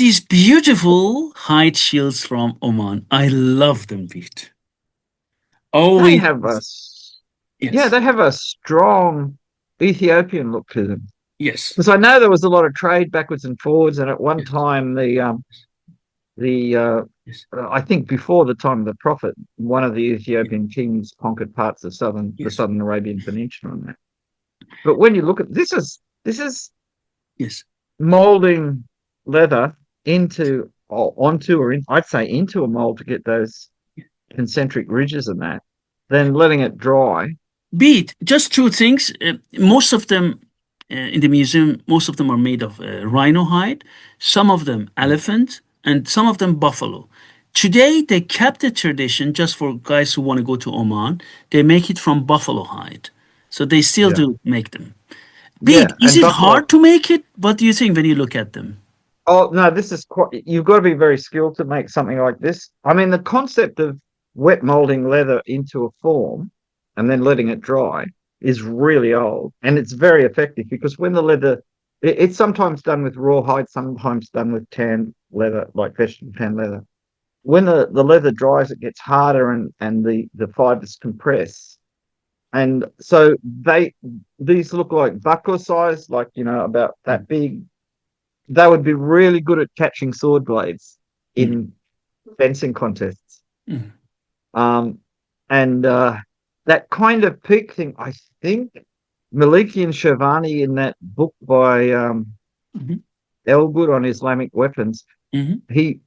these beautiful hide shields from Oman. I love them, Pete. They Always, have yes, they have a strong Ethiopian look to them. yes, Because I know there was a lot of trade backwards and forwards, and at one yes, time the yes, I think before the time of the Prophet, one of the Ethiopian kings conquered parts of the yes, southern Arabian Peninsula and that. But when you look at this is yes. molding leather into or onto or in, I'd say into a mold to get those concentric ridges and that, then letting it dry. Beat, just two things. Most of them in the museum, most of them are made of rhino hide, some of them elephant, and some of them buffalo. Today, they kept the tradition just for guys who want to go to Oman. They make it from buffalo hide. So they still Yeah. do make them. Beat, Yeah. is And it buffalo. hard to make it? What do you think when you look at them? Oh no, this is quite. You've got to be very skilled to make something like this. I mean, the concept of wet molding leather into a form and then letting it dry is really old, and it's very effective because when the leather, it's sometimes done with raw hide, sometimes done with tan leather, like vegetable tan leather. When the leather dries, it gets harder and the fibers compress. And so these look like buckler size, like about Mm, that big. They would be really good at catching sword blades mm, in fencing contests. mm, Um, and that kind of peak thing, I think Maliki and Shervani in that book by mhm, Elgood on Islamic weapons, mhm.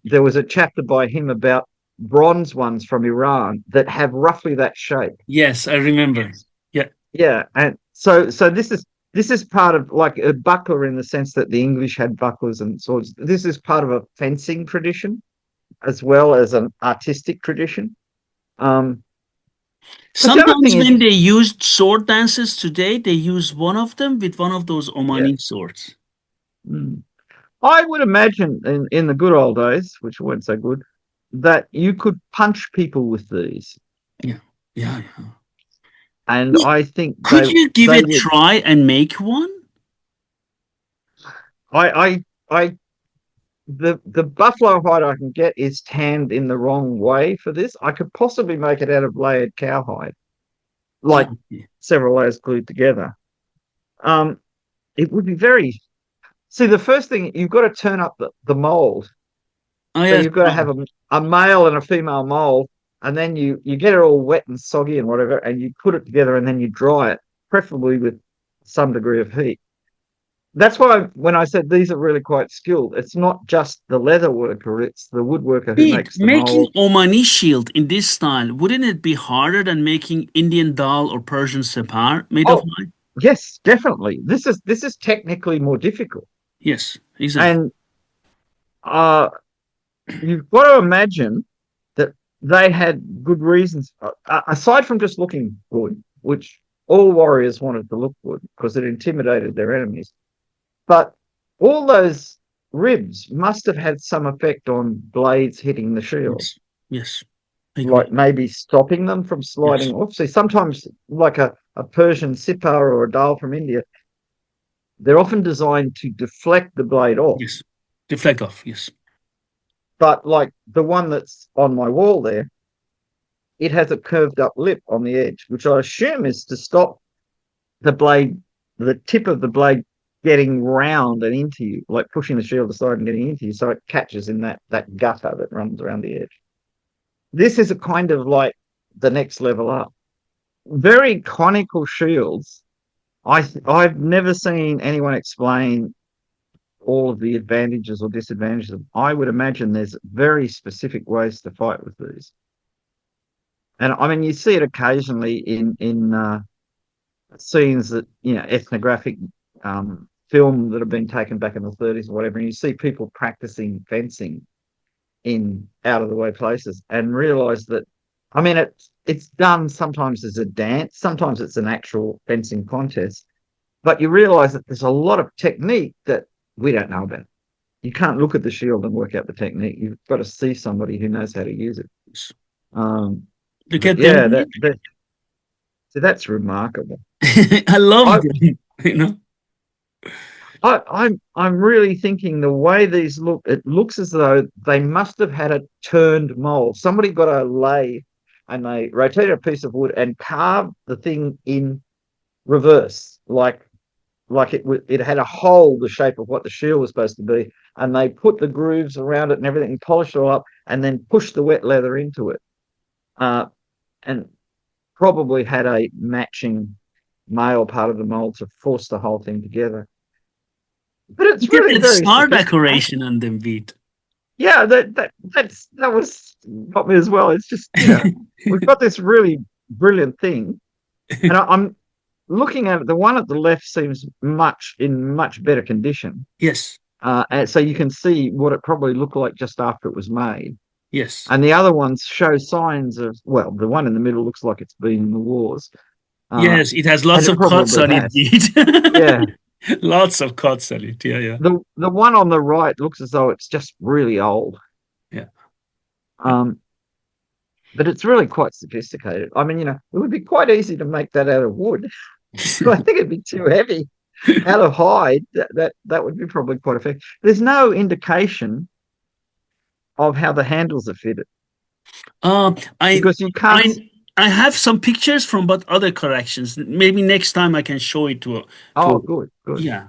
there was a chapter by him about bronze ones from Iran that have roughly that shape. Yes, I remember. Yeah. Yeah, and so this is part of like a buckler in the sense that the English had bucklers and swords. This is part of a fencing tradition as well as an artistic tradition. Um, but the other thing Sometimes is, when they used sword dances today, they use one of them with one of those yeah, Omani swords. mm, I would imagine in the good old days, which weren't so good, that you could punch people with these, Yeah, yeah, yeah. and I think Could you give they it a would. try and make one? I the buffalo hide I can get is tanned in the wrong way for this. I could possibly make it out of layered cowhide, like Oh, yeah. several layers glued together. Um, it would be very. See, the first thing you've got to turn up the mold. Oh, So yes. you've got to have a male and a female mold, and then you get it all wet and soggy and whatever, and you put it together and then you dry it, preferably with some degree of heat. That's why when I said these are really quite skilled, it's not just the leather worker, it's the woodworker who Pete, makes the making mold. Omani shield in this style, wouldn't it be harder than making Indian dal or Persian separ made of Oh, hide? yes, definitely. This is technically more difficult. Yes, exactly. And uh you've got to imagine that they had good reasons aside from just looking good, which all warriors wanted to look good because it intimidated their enemies. But all those ribs must have had some effect on blades hitting the shield, Yes, yes, I like agree. maybe stopping them from Yes, sliding off. See, sometimes like a Persian sipar or a dal from India, they're often designed to deflect the blade off. yes. Deflect off. Yes. But like the one that's on my wall there, it has a curved up lip on the edge, which I assume is to stop the blade, the tip of the blade getting round and into you, like pushing the shield aside and getting into you, so it catches in that gutter that runs around the edge. This is a kind of like the next level up. Very conical shields. I've never seen anyone explain all of the advantages or disadvantages. I would imagine there's very specific ways to fight with these, and I mean you see it occasionally in scenes that ethnographic film that have been taken back in the 30s or whatever, and you see people practicing fencing in out of the way places and realize that I mean it's done sometimes as a dance, sometimes it's an actual fencing contest, but you realize that there's a lot of technique that we don't know about. You can't look at the shield and work out the technique. You've got to see somebody who knows how to use it. Yes. Um, Look but at them. yeah, so that's remarkable. I love I them. You know. I'm really thinking the way these look, it looks as though they must have had a turned mold. Somebody got a lathe and they rotated a piece of wood and carved the thing in reverse, like it had a hole the shape of what the shield was supposed to be, and they put the grooves around it and everything and polished it all up, and then pushed the wet leather into it, uh, and probably had a matching male part of the mold to force the whole thing together. But it's Get really that very star sophisticated. decoration on them, beat. Yeah, that was got me as well. It's just, we've got this really brilliant thing, and I'm looking at it. The one at the left seems much better condition, Yes, and so you can see what it probably looked like just after it was made. yes, And the other ones show signs of, well, the one in the middle looks like it's been in the wars, uh, yes. It has and lots it of cuts probably on it, has. beat. Yeah, Lots of cuts on it. Yeah, yeah, the one on the right looks as though it's just really old. yeah. Um, but it's really quite sophisticated. I mean, it would be quite easy to make that out of wood, but I think it'd be too heavy. Out of hide, that would be probably quite effective. There's no indication of how the handles are fitted Uh, I, because you can't. I have some pictures from but other corrections. Maybe next time I can show it Oh, to. good, good. Yeah.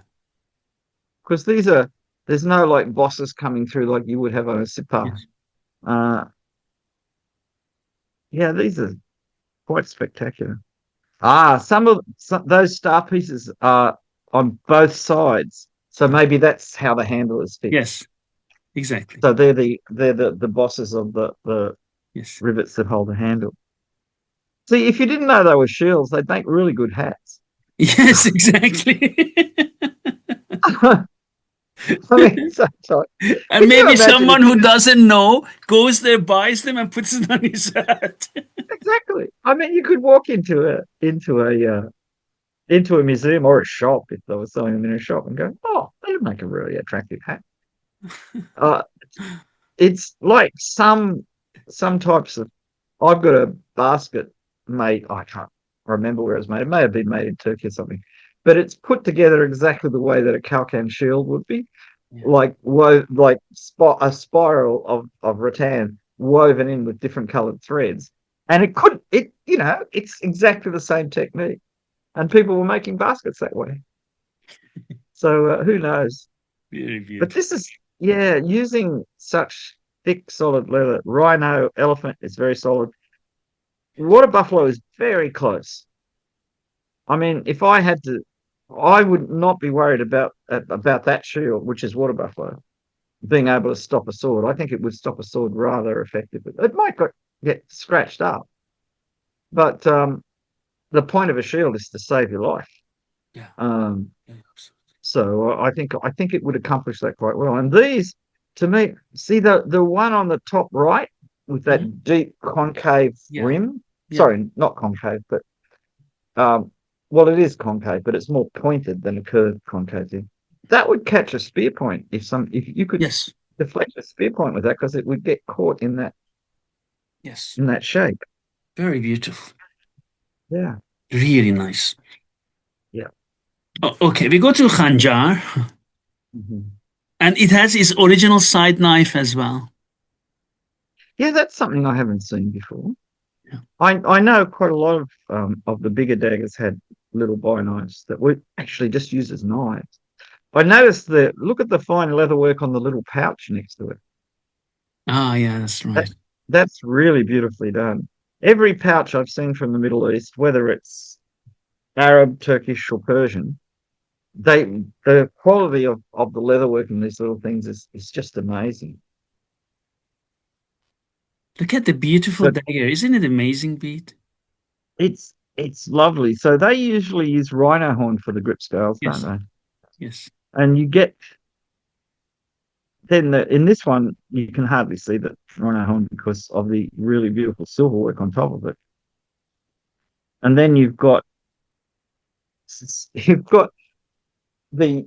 Because there's no like bosses coming through like you would have on a sipar. Yes. Uh, yeah, these are quite spectacular. Ah, some those star pieces are on both sides, so maybe that's how the handle is fixed. Yes. Exactly. So they're the bosses of the Yes. rivets that hold the handle. See, if you didn't know they were shields, they'd make really good hats. Yes. Exactly. I mean, so And can you maybe imagine if someone you who just doesn't know goes there, buys them, and puts it on his hat. exactly? I mean, you could walk into a museum or a shop if they were selling them in a shop and go, "Oh, they would make a really attractive hat." Uh, it's like some types of. I've got a basket made. I can't remember where it was made. It may have been made in Turkey or something, but it's put together exactly the way that a Kalkan shield would be, Yeah. like a spiral of rattan woven in with different coloured threads, and it's exactly the same technique, and people were making baskets that way. So who knows? Very But beautiful. this is, yeah, using such thick, solid leather. Rhino, elephant is very solid. Water buffalo is very close. I mean, if I had to, I would not be worried about that shield, which is water buffalo, being able to stop a sword. I think it would stop a sword rather effectively. It might get scratched up, but the point of a shield is to save your life. Yeah. Um, Yeah, absolutely. So I think it would accomplish that quite well. And these, to me, see the one on the top right with Mhm. that deep concave Yeah. rim. Yeah. Sorry, not concave, but um, well, it is concave, but it's more pointed than a curved concave thing. That would catch a spear point if you could Yes. deflect a spear point with that because it would get caught in that Yes. in that shape. Very beautiful. Yeah, Really nice. yeah. Okay, we go to Khanjar, Mhm. and it has its original side knife as well. Yeah, that's something I haven't seen before. Yeah. I know quite a lot of the bigger daggers had little boy knives that were actually just used as knives. I noticed look at the fine leather work on the little pouch next to it. Ah, yeah, that's That, right. that's really beautifully done. Every pouch I've seen from the Middle East, whether it's Arab, Turkish, or Persian, the quality of the leather work in these little things is just amazing. Look at the beautiful But dagger. Isn't it amazing, Beat? it's lovely. So they usually use rhino horn for the grip scales, don't Yes. they? Yes. And you get in this one you can hardly see the rhino horn because of the really beautiful silver work on top of it. And then you've got the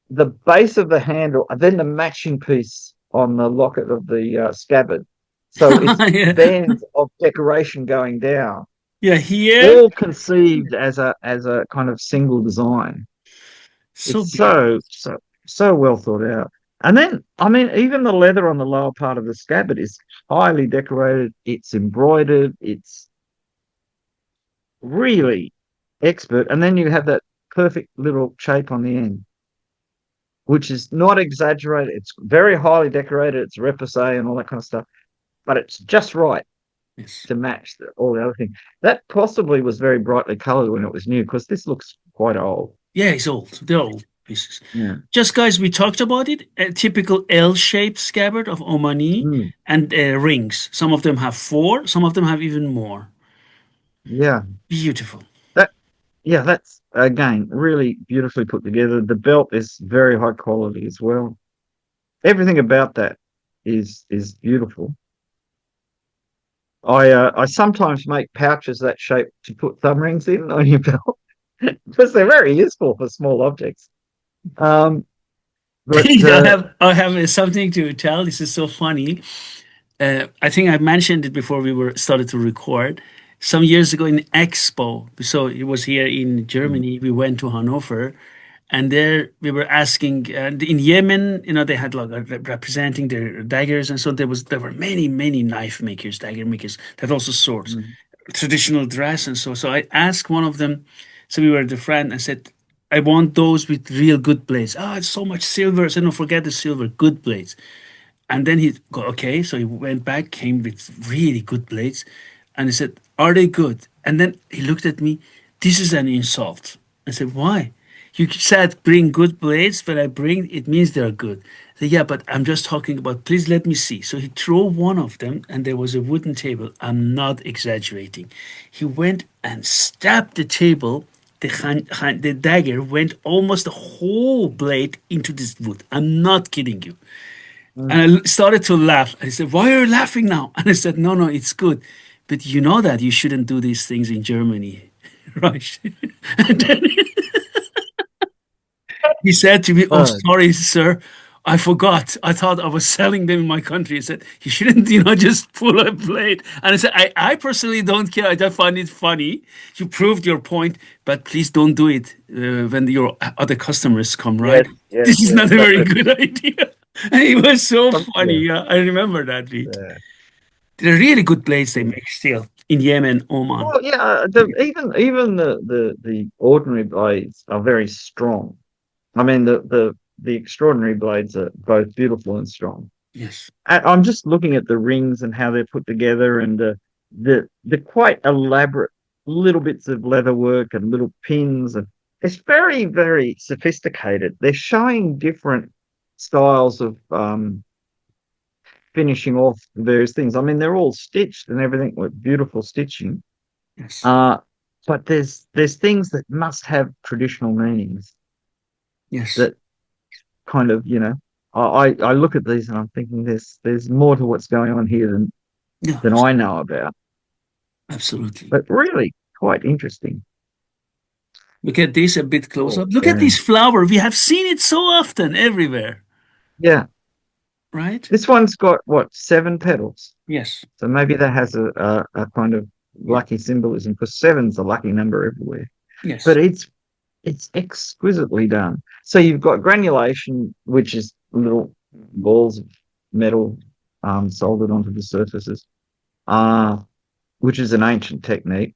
the base of the handle and then the matching piece on the locket of the scabbard. So it's Yeah. bands of decoration going down, Yeah, here. all conceived as a kind of single design. So It's beautiful. so well thought out. And then, I mean, even the leather on the lower part of the scabbard is highly decorated. It's embroidered. It's really expert. And then you have that perfect little shape on the end, which is not exaggerated. It's very highly decorated. It's repoussé and all that kind of stuff, but it's just right Yes. to match all the other things. That possibly was very brightly coloured when it was new, because this looks quite old. Yeah, it's old. They're old pieces. Yeah. Just guys, we talked about it. A typical L-shaped scabbard of Omani Mm. and rings. Some of them have four, some of them have even more. Yeah. Beautiful. That yeah, that's again really beautifully put together. The belt is very high quality as well. Everything about that is beautiful. I sometimes make pouches that shape to put thumb rings in on your belt because they're very useful for small objects. Um, but I have something to tell. This is so funny. I think I mentioned it before we were started to record. Some years ago in Expo, so it was here in Germany. We went to Hanover, and there we were asking. And in Yemen, they had like representing their daggers, and so there were many knife makers, dagger makers that also swords, mm, traditional dress, and so I asked one of them. So we were the friend. I said, I want those with real good blades. Oh, it's so much silver. I said, no, forget the silver, good blades. And then he go, okay. So he went back, came with really good blades. And he said, are they good? And then he looked at me, this is an insult. I said, why? You said bring good blades, but I bring, it means they're good. I said, yeah, but I'm just talking about, please let me see. So he threw one of them and there was a wooden table. I'm not exaggerating. He went and stabbed the table. The dagger went almost the whole blade into this wood. I'm not kidding you. mm. And I started to laugh. I said, why are you laughing now? And I said, no, no, it's good. But you know that you shouldn't do these things in Germany, right? And then he said to me, oh, Oh, sorry, sir. I forgot. I thought I was selling them in my country. He said, you shouldn't, just pull a blade. And I said, I personally don't care. I just find it funny. You proved your point, but please don't do it when your other customers come, right? yes, yes, This is yes. not a That's very it. good idea. And it was so funny. Yeah, Yeah, I remember that bit. yeah. They're really good blades they Yeah. make still in Yemen, Oman. Well, yeah. Even the ordinary blades are very strong. I mean, the extraordinary blades are both beautiful and strong. Yes, I'm just looking at the rings and how they're put together, and the quite elaborate little bits of leather work and little pins, and it's very sophisticated. They're showing different styles of finishing off various things. I mean, they're all stitched and everything with beautiful stitching. yes, Uh, but there's things that must have traditional meanings yes. that kind of, I look at these and I'm thinking there's more to what's going on here Yeah, than I know about. absolutely. But really quite interesting. Look at this a bit close Oh, up. Look at yeah. this flower. We have seen it so often everywhere, Yeah. right? This one's got what, 7 petals. Yes. So maybe that has a kind of Yeah. lucky symbolism, because seven's a lucky number everywhere. But Yes. it's exquisitely done. So you've got granulation, which is little balls of metal soldered onto the surfaces, uh, which is an ancient technique.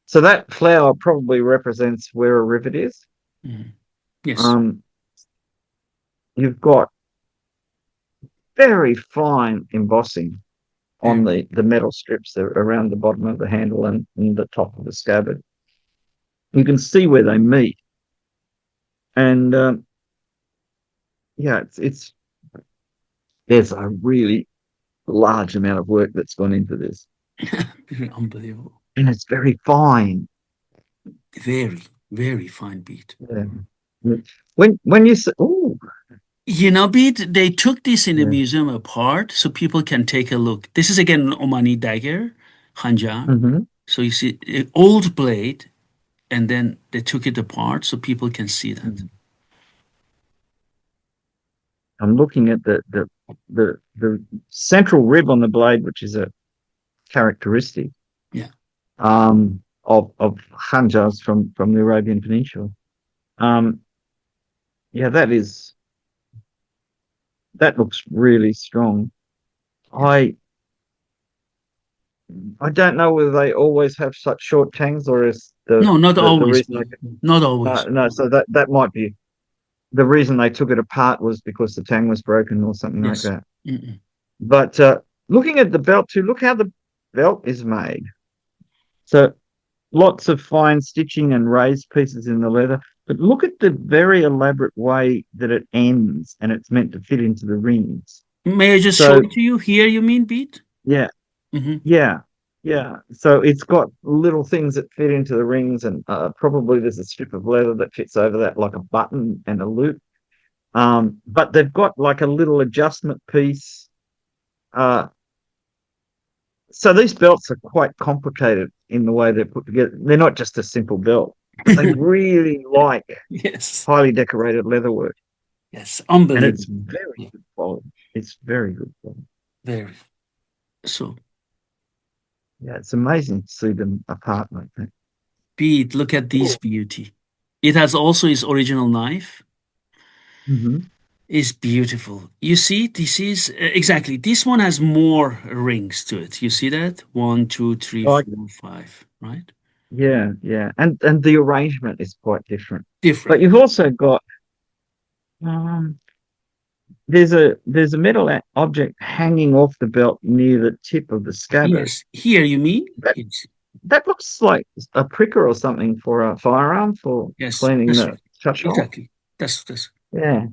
So that flower probably represents where a rivet is. Mhm. Yes. Um, you've got very fine embossing on Very. the metal strips that are around the bottom of the handle and the top of the scabbard. You can see where they meet, and yeah, it's there's a really large amount of work that's gone into this, Very unbelievable. and it's very fine. Very, very fine beat. Yeah. When you say, oh, Beat, they took this in the yeah, museum apart so people can take a look. This is again an Omani dagger, Hanja. hmm, So you see an old blade, and then they took it apart so people can see that. I'm looking at the central rib on the blade, which is a characteristic Yeah. of Hanjas from the Arabian Peninsula. Um, Yeah, that looks really strong. Yeah. I don't know whether they always have such short tangs, or is No, not the always, reason Pete. Not always. no, so that might be the reason they took it apart, was because the tang was broken or something like Yes. that. Mm-mm. But looking at the belt too, look how the belt is made. So lots of fine stitching and raised pieces in the leather. But look at the very elaborate way that it ends, and it's meant to fit into the rings. May I just show So it to you here, you mean, Pete? yeah, Hmm. yeah, yeah. So it's got little things that fit into the rings, and probably there's a strip of leather that fits over that, like a button and a loop. But they've got like a little adjustment piece. Uh, so these belts are quite complicated in the way they're put together. They're not just a simple belt, but they really like Yes. highly decorated leatherwork, Yes. and it's Unbelievable. very Yeah. good quality. It's very good quality. Very. So, Yeah, it's amazing to see them apart like that. Pete, look at this Oh. beauty. It has also its original knife. Hmm. It's beautiful. You see, this is exactly, this one has more rings to it. You see that? One, two, three, Like, four, five, right? yeah, yeah, and the arrangement is quite different. But Different. you've also got um, there's a metal object hanging off the belt near the tip of the scabbard. Yes. Here, you mean? That Yes. that looks like a pricker or something for a firearm for Yes. cleaning That's the right. shut hole. Exactly. That's. Yeah,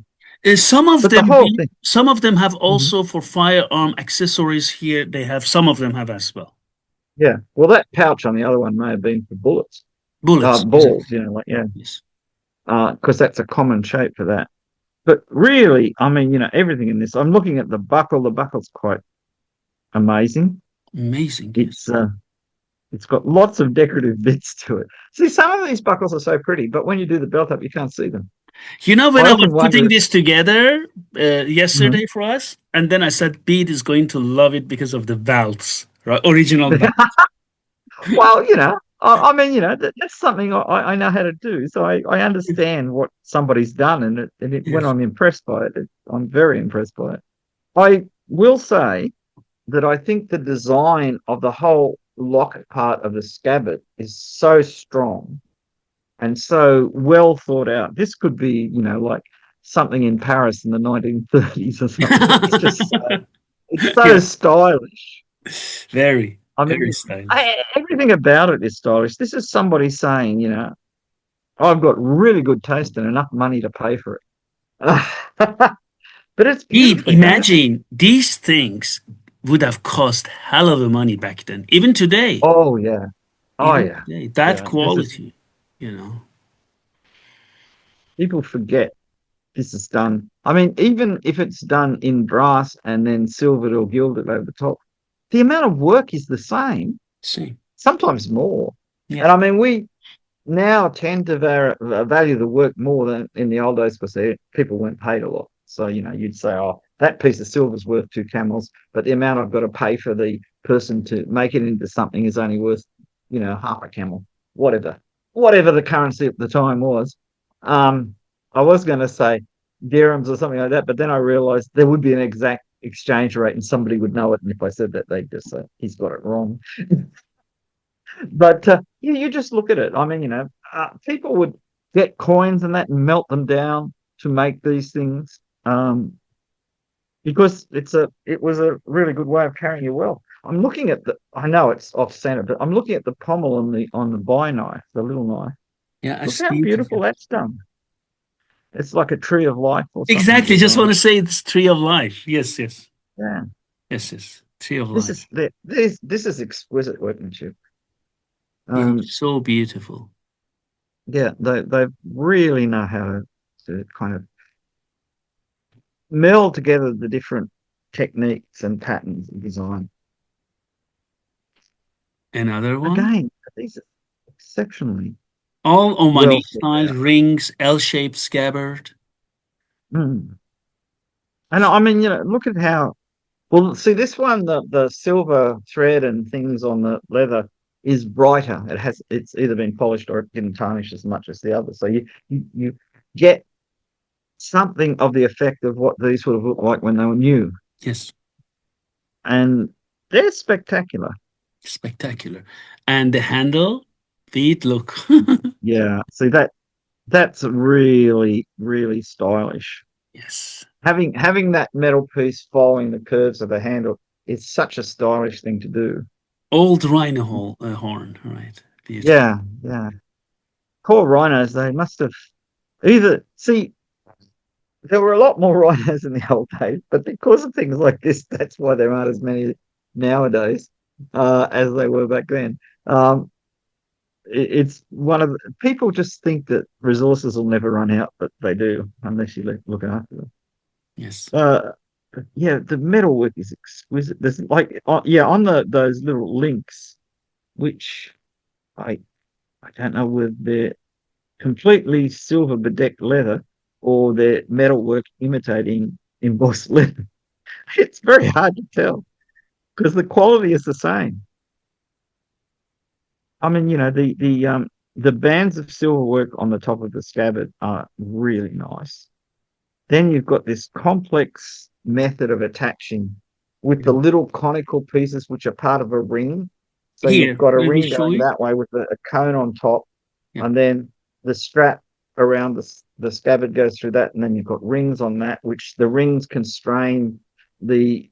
Some of but the them, whole thing. some of them have Mhm. also for firearm accessories here. They have, some of them have as well. Yeah. Well, that pouch on the other one may have been for bullets, Bullets. balls. Exactly. Like yeah, Yes. because that's a common shape for that. But really, I mean, everything in this. I'm looking at the buckle. The buckle's quite amazing. Amazing. Yes. It's uh, it's got lots of decorative bits to it. See, some of these buckles are so pretty, but when you do the belt up, you can't see them. You know, when I I was often wonder putting if. this together Mhm. yesterday for us, and then I said Bede is going to love it because of the belts, right? Original belt. Well, I mean, that's something I know how to do. So I understand what somebody's done, when Yes. I'm impressed by it, I'm very impressed by it. I will say that I think the design of the whole locket part of the scabbard is so strong and so well thought out. This could be, like something in Paris in the 1930s or something. It's so Yeah. stylish. Very, I very mean, stylish. everything about it is stylish. This is somebody saying, I've got really good taste and enough money to pay for it. But it's Pete, beautifully done. imagine these things would have cost hell of a money back then. Even today. Oh yeah. Oh Even yeah. today. That Yeah. This is quality, you know. People forget this is done. I mean, even if it's done in brass and then silvered or gilded over the top, the amount of work is the same, See. sometimes more. Yeah. And I mean, we now tend to value the work more than in the old days, because people weren't paid a lot. So, you'd say, oh, that piece of silver is worth 2 camels, but the amount I've got to pay for the person to make it into something is only worth, half a camel, whatever, whatever the currency at the time was. Um, I was going to say dirhams or something like that, but then I realized there would be an exact exchange rate and somebody would know it. And if I said that, they'd just say, he's got it wrong. But you just look at it. I mean, people would get coins and that and melt them down to make these things, because it was a really good way of carrying your wealth. I'm looking at I know it's off center, but I'm looking at the pommel on the buy knife, the little knife. Yeah, I Look how see it. beautiful that's done. It's like a tree of life or something Exactly. Just want design. to say it's tree of life. Yes, yes. Yeah, Yes, yes. Tree of this life. is this is exquisite workmanship. Um, It's so beautiful. yeah, they really know how to kind of meld together the different techniques and patterns of design. Another one. Again, these are exceptionally All Omani well thought style out. rings, L-shaped scabbard. Mm. And I mean, look at how well. See, this one, the silver thread and things on the leather is brighter. It's either been polished or it didn't tarnish as much as the other. So you get something of the effect of what these would have looked like when they were new. Yes. And they're spectacular. Spectacular. And the handle, feet, look. Yeah. See that's really, really stylish. Yes. Having that metal piece following the curves of the handle is such a stylish thing to do. Old rhino horn, right? Beautiful. Yeah, yeah. Poor rhinos, they must have either see there were a lot more rhinos in the old days, but because of things like this, that's why there aren't as many nowadays as they were back then. Um, it's one of people just think that resources will never run out, but they do unless you look after them. Yes. Uh, yeah, the metalwork is exquisite. There's like, yeah, on those little links, which I I don't know whether they're completely silver bedecked leather or they're metalwork imitating embossed leather. It's very hard to tell because the quality is the same. I mean, the bands of silver work on the top of the scabbard are really nice. Then you've got this complex method of attaching with the little conical pieces which are part of a ring. So you've Here, got a let me ring show going you. that way with a cone on top, Yeah. and then the strap around the scabbard goes through that, and then you've got rings on that, which the rings constrain the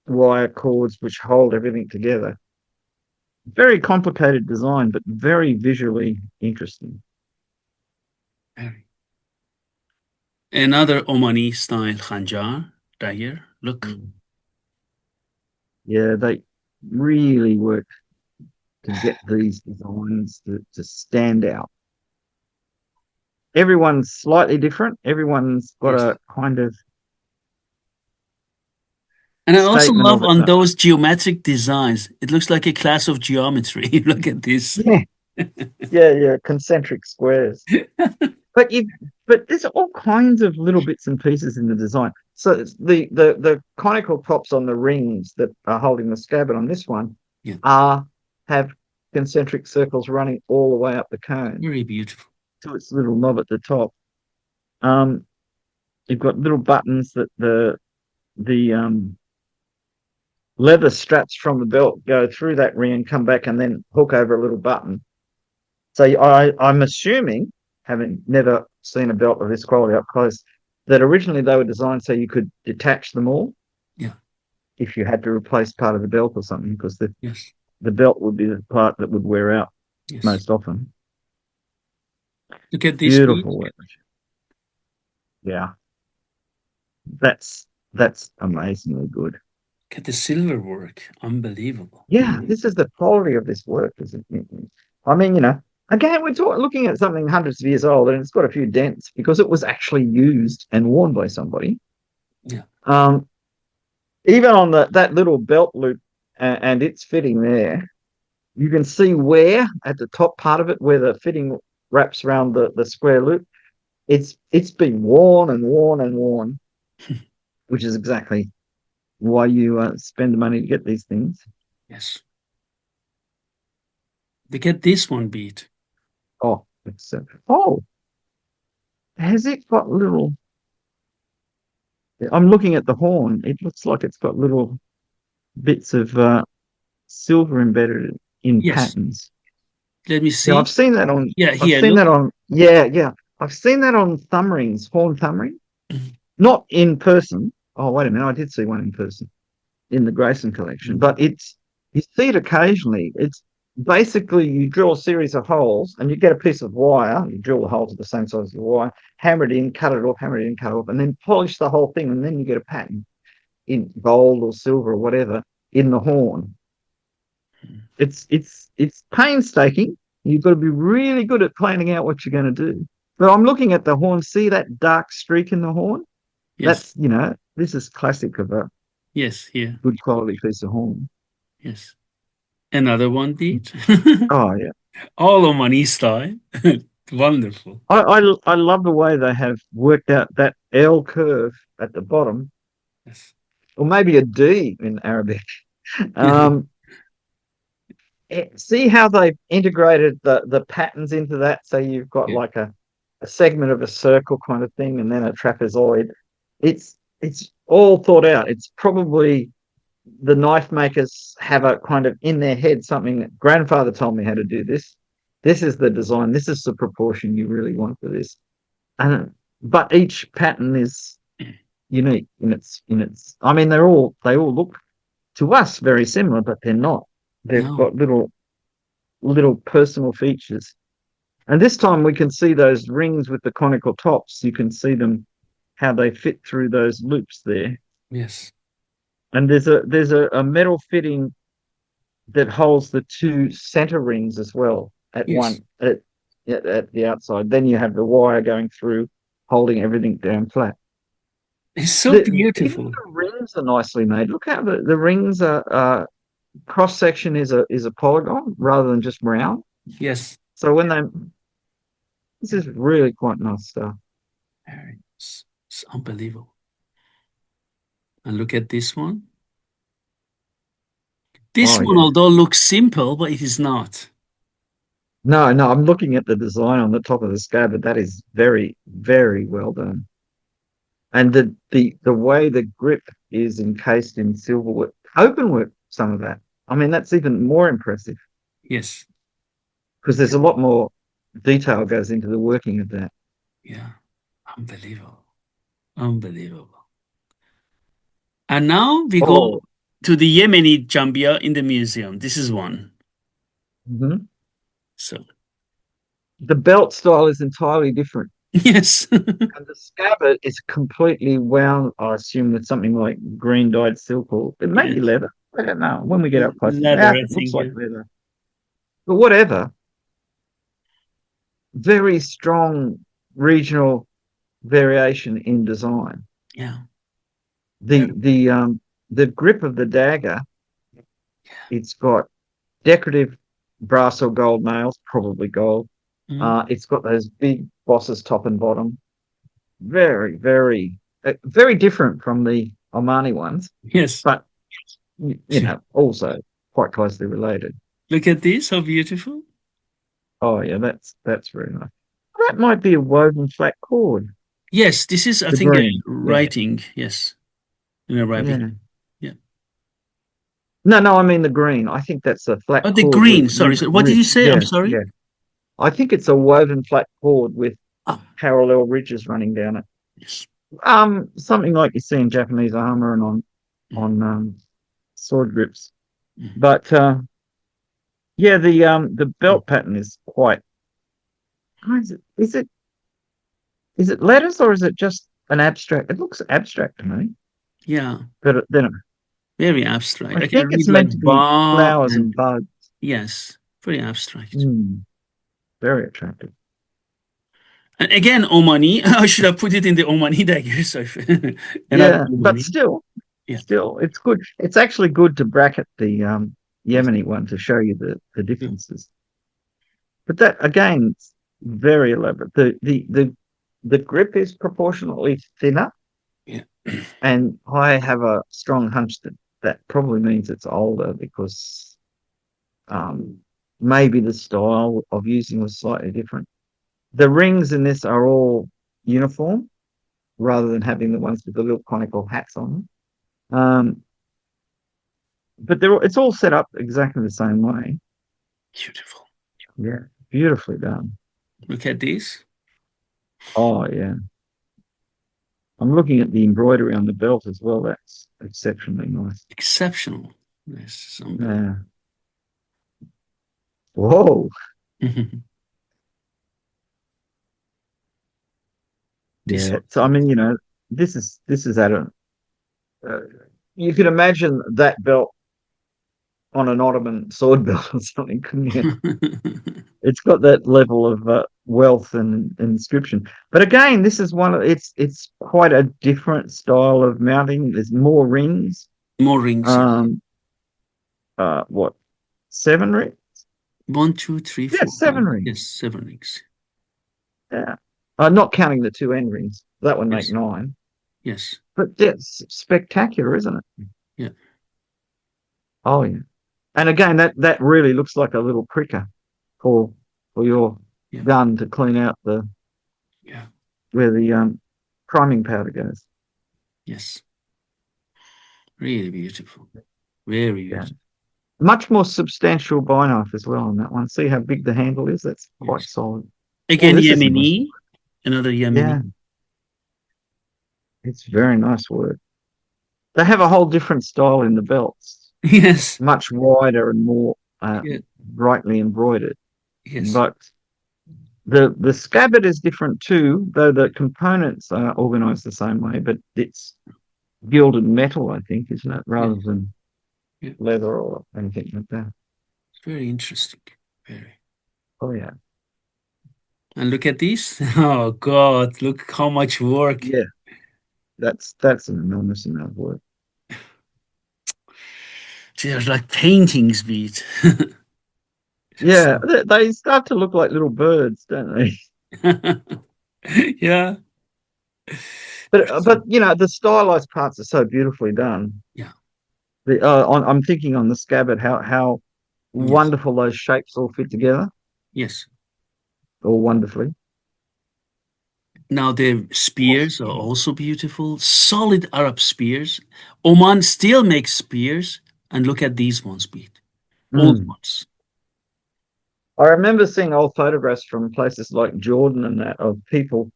wire cords which hold everything together. Very complicated design, but very visually interesting. Another Omani style khanjar, dagger. Look. Mm. Yeah, they really work to get these designs to stand out. Everyone's slightly different. Everyone's got Yes. a kind of And I also statement love of its on own. those geometric designs. It looks like a class of geometry. Look at this. Yeah, yeah, concentric squares. But you, but there's all kinds of little bits and pieces in the design. So it's the conical tops on the rings that are holding the scabbard on this one Yeah. are have concentric circles running all the way up the cone Very beautiful. to its little knob at the top. Um, you've got little buttons that the leather straps from the belt go through that ring and come back and then hook over a little button. So I'm assuming, having never seen a belt of this quality up close, that originally they were designed so you could detach them all Yeah. if you had to replace part of the belt or something, because Yes. the belt would be the part that would wear out Yes. most often. Look at this Beautiful bead. workmanship. Yeah, that's amazingly good. Look at the silver work. Unbelievable. Yeah, this is the quality of this work, isn't it? I mean, again, looking at something hundreds of years old, and it's got a few dents because it was actually used and worn by somebody. Yeah. Um, Even on that little belt loop and its fitting there, you can see where at the top part of it, where the fitting wraps around the square loop, it's been worn and worn and worn, which is exactly why you spend the money to get these things. Yes. Look at this one bead. Oh, oh, has it got little? I'm looking at the horn. It looks like it's got little bits of silver embedded in Yes. patterns. Let me Yeah, I've see. seen that on. Yeah, I've here, seen look. that on. Yeah, yeah. I've seen that on thumb rings, horn thumb ring. Not in person. Oh, wait a minute. I did see one in person in the Grayson collection, Mm. but you see it occasionally. It's basically you drill a series of holes and you get a piece of wire. You drill the hole to the same size as the wire, hammer it in, cut it off, hammer it in, cut it off, and then polish the whole thing, and then you get a pattern in gold or silver or whatever in the horn. It's painstaking. You've got to be really good at planning out what you're going to do. But I'm looking at the horn. See that dark streak in the horn? Yes. That's this is classic of a Yes, here. good quality piece of horn. Yes. Another one bead. Oh yeah, All Omani style. Wonderful. I love the way they have worked out that L curve at the bottom, Yes. or maybe a D in Arabic. Um, See how they've integrated the patterns into that, so you've got Yeah. like a segment of a circle kind of thing, and then a trapezoid. It's all thought out. It's probably the knife makers have a kind of in their head something that grandfather told me how to do this. This is the design. This is the proportion you really want for this. And but each pattern is unique in its. I mean, they all look to us very similar, but they're not. They've No. got little personal features. And this time we can see those rings with the conical tops. You can see them how they fit through those loops there. Yes. And there's a metal fitting that holds the two center rings as well at Yes. one at the outside. Then you have the wire going through, holding everything down flat. It's so Even beautiful. the rings are nicely made. Look how the rings are cross section is a polygon rather than just round. Yes. So this is really quite nice stuff. It's unbelievable. And look at this one. This Oh one, yeah. although looks simple, but it is not. No, no, I'm looking at the design on the top of the scabbard. That is very, very well done. And the way the grip is encased in silver work, open work, some of that. I mean, that's even more impressive Yes. because there's a lot more detail goes into the working of that. Yeah. Unbelievable. Unbelievable. And now we Oh, go to the Yemeni Jambia in the museum. This is one. mhm. So, The belt style is entirely different. yes. And the scabbard is completely wound, I assume, with something like green dyed silk or it may be Yes. leather. I don't know. When we get up close, Leather, yeah, I it looks think. like Yeah. leather. But whatever, very strong regional variation in design. Yeah. The Very. the um the grip of the dagger, it's got decorative brass or gold nails, probably gold. Mm. It's got those big bosses top and bottom. Very, very different from the Omani ones, Yes. but also quite closely related. Look at this. How beautiful. Oh yeah, that's very nice. That might be a woven flat cord. Yes. This is, I The think, a green. Yeah. writing. Yes. In Arabic. Yeah. Yeah. No, no, I mean the green. I think that's a flat Oh, the cord green. Sorry. So what did with you say? I'm yeah, sorry. yeah. I think it's a woven flat cord with Oh, parallel ridges running down it. yes. Something like you see in Japanese armor and Mm, on sword grips. mm, But yeah, the mm. belt pattern is quite. How is it letters or is it just an abstract? It looks abstract to me, Yeah. but then Very abstract. I I can think read it's like meant to be ba flowers and and bugs. yes. Very abstract. Mm, very attractive. And again, Omani. I should have put it in the Omani dagger. So another Yeah, but Omani. still, Yeah. it's good. It's actually good to bracket the Yes. Yemeni one to show you the Yeah. differences. But that again, it's very elaborate. The grip is proportionately thinner, Yeah. and I have a strong hunch that probably means it's older because um, maybe the style of using was slightly different. The rings in this are all uniform rather than having the ones with the little conical hats on them. But it's all set up exactly the same way. Beautiful. Yeah, beautifully done. Look at this. Oh yeah, I'm looking at the embroidery on the belt as well. That's exceptionally nice. Exceptional. Yes. It's unbelievable. Yeah. Whoa. This Yeah. one So I too. mean, this is at a. Uh, you could imagine that belt on an Ottoman sword belt or something, couldn't you? It's got that level of wealth and inscription. But again, this is it's quite a different style of mounting. There's more rings. More rings. Yeah. Um, what 7 rings? One, two, three, Yeah, four, five. 7 rings. Yes, 7 rings. Yeah, not counting the two end rings. That would make Yes. 9. Yes. But that's spectacular, isn't it? Yeah. Oh yeah. And again, that really looks like a little pricker for for your Yeah. gun to clean out the. where the priming powder goes. Yes. Really beautiful. Very Yeah. beautiful. Much more substantial buy knife as well on that one. See how big the handle is? That's quite Yes. solid. Oh, Again, this is nice. Yemeni. Another Yemeni. Yeah, it's very nice work. They have a whole different style in the belts, Yes. much wider and more Yeah. brightly embroidered. Yes. But the scabbard is different too, though the components are organized the same way, but it's gilded metal, I think, isn't it, Yeah. rather than Yeah. leather or anything like that. It's very interesting. Very. Oh yeah, And look at this. Oh God, look how much work. yeah. That's an enormous amount of work. They're like paintings, beat. Just Yeah, they start to look like little birds, don't they? yeah. But They're so you know the stylized parts are so beautifully done. yeah. I'm thinking on the scabbard how Yes. wonderful those shapes all fit together, Yes. all wonderfully. Now the spears are also beautiful. Solid Arab spears. Oman still makes spears. And look at these ones, beat. Old Mm. ones. I remember seeing old photographs from places like Jordan and that of people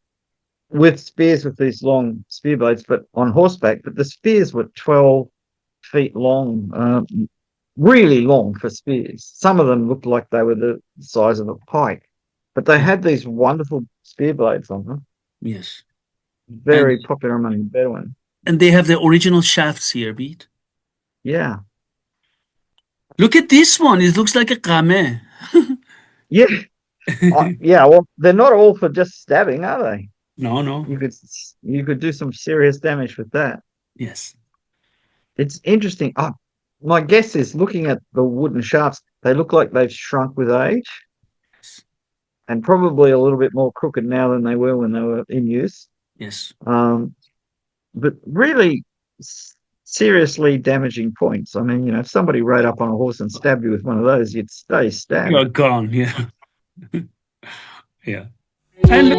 with spears with these long spear blades, but on horseback. But the spears were 12 feet long, really long for spears. Some of them looked like they were the size of a pike, but they Yeah. had these wonderful spear blades on them. Yes. And Very popular among the Bedouin. they have the original shafts here, beat. Yeah, Look at this one. It looks like a kame. yeah, yeah. Well, they're not all for just stabbing, are they? No, no. You could you could do some serious damage with that. Yes. It's interesting. My guess is looking at the wooden shafts, they look like they've shrunk with age and probably a little bit more crooked now than they were when they were in use. Yes. Um, but really seriously damaging points. I mean, you know, if somebody rode up on a horse and stabbed you with one of those, you'd stay stabbed. You're gone. Yeah. Yeah. And